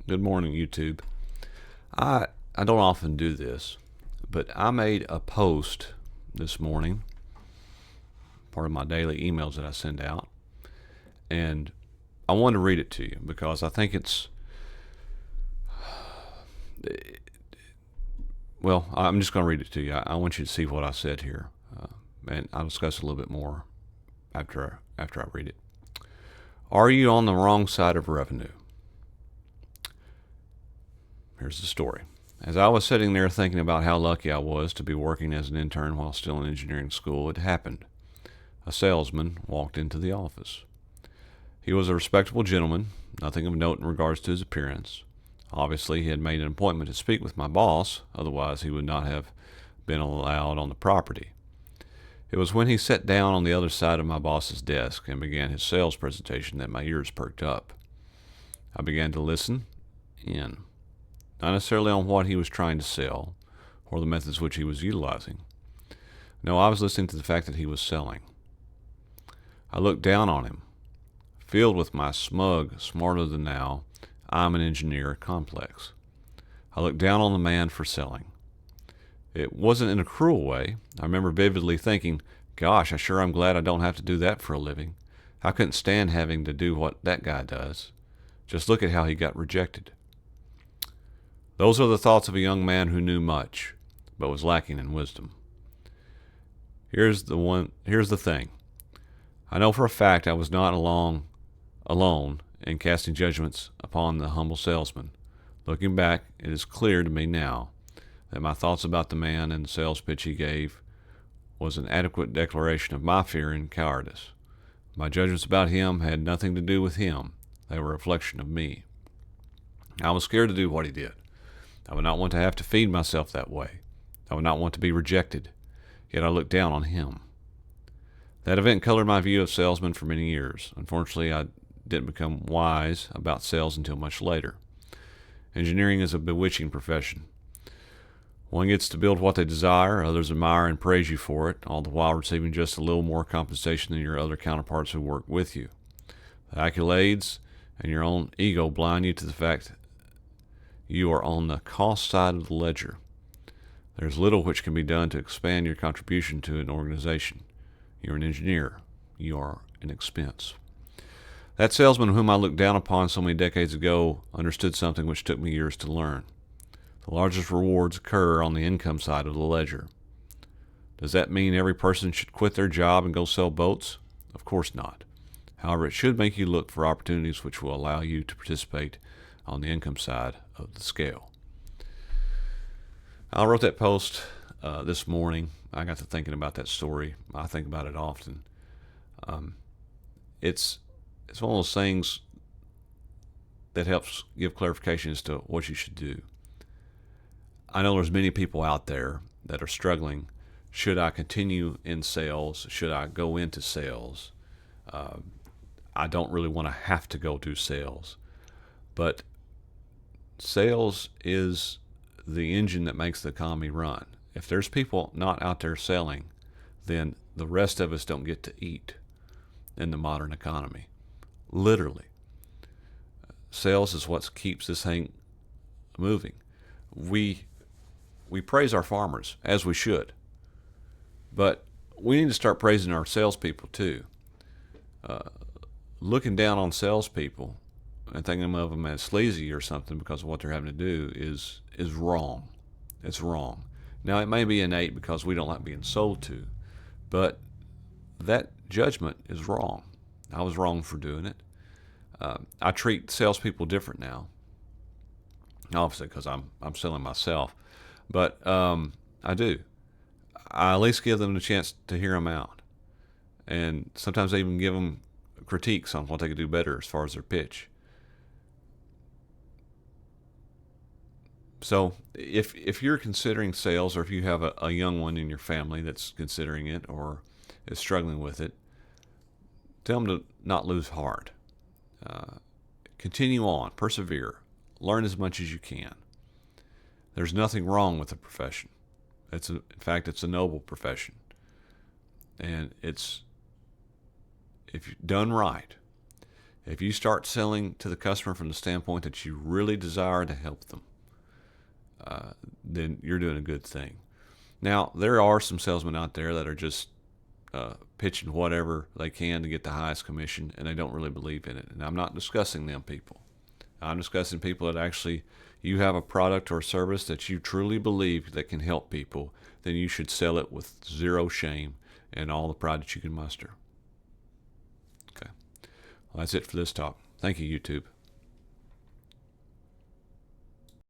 Good morning, YouTube. I I don't often do this, but I made a post this morning, part of my daily emails that I send out, and I want to read it to you because I think I'm just going to read it to you. I want you to see what I said here, and I'll discuss a little bit more after I read it. Are you on the wrong side of revenue? Here's the story. As I was sitting there thinking about how lucky I was to be working as an intern while still in engineering school, it happened. A salesman walked into the office. He was a respectable gentleman, nothing of note in regards to his appearance. Obviously, he had made an appointment to speak with my boss, otherwise, he would not have been allowed on the property. It was when he sat down on the other side of my boss's desk and began his sales presentation that my ears perked up. I began to listen in. Not necessarily on what he was trying to sell or the methods which he was utilizing. No, I was listening to the fact that he was selling. I looked down on him, filled with my smug, smarter than thou, I'm an engineer complex. I looked down on the man for selling. It wasn't in a cruel way. I remember vividly thinking, gosh, I sure am glad I don't have to do that for a living. I couldn't stand having to do what that guy does. Just look at how he got rejected. Those are the thoughts of a young man who knew much, but was lacking in wisdom. Here's the thing. I know for a fact I was not alone in casting judgments upon the humble salesman. Looking back, it is clear to me now that my thoughts about the man and the sales pitch he gave was an adequate declaration of my fear and cowardice. My judgments about him had nothing to do with him. They were a reflection of me. I was scared to do what he did. I would not want to have to feed myself that way. I would not want to be rejected. Yet I looked down on him. That event colored my view of salesmen for many years. Unfortunately, I didn't become wise about sales until much later. Engineering is a bewitching profession. One gets to build what they desire, others admire and praise you for it, all the while receiving just a little more compensation than your other counterparts who work with you. The accolades and your own ego blind you to the fact you are on the cost side of the ledger. There's little which can be done to expand your contribution to an organization. You're an engineer. You are an expense. That salesman whom I looked down upon so many decades ago understood something which took me years to learn. The largest rewards occur on the income side of the ledger. Does that mean every person should quit their job and go sell boats? Of course not. However, it should make you look for opportunities which will allow you to participate on the income side of the scale. I wrote that post this morning. I got to thinking about that story. I think about it often. It's one of those things that helps give clarification as to what you should do. I know there's many people out there that are struggling. Should I continue in sales? Should I go into sales? I don't really want to have to go do sales, but sales is the engine that makes the economy run. If there's people not out there selling, then the rest of us don't get to eat in the modern economy. Literally. Sales is what keeps this thing moving. We praise our farmers, as we should, but we need to start praising our salespeople too. Looking down on salespeople and thinking of them as sleazy or something because of what they're having to do is wrong. It's wrong. Now, it may be innate because we don't like being sold to, but that judgment is wrong. I was wrong for doing it. I treat salespeople different now, obviously because I'm selling myself, but I do. I at least give them the chance to hear them out, and sometimes I even give them critiques on what they could do better as far as their pitch. So if you're considering sales, or if you have a young one in your family that's considering it or is struggling with it, tell them to not lose heart. Continue on, persevere, learn as much as you can. There's nothing wrong with the profession. In fact, it's a noble profession, and it's, if done right, If you start selling to the customer from the standpoint that you really desire to help them, then you're doing a good thing. Now, there are some salesmen out there that are just pitching whatever they can to get the highest commission, and they don't really believe in it. And I'm not discussing them people. I'm discussing people that actually, you have a product or service that you truly believe that can help people, then you should sell it with zero shame and all the pride that you can muster. Okay. Well, that's it for this talk. Thank you, YouTube.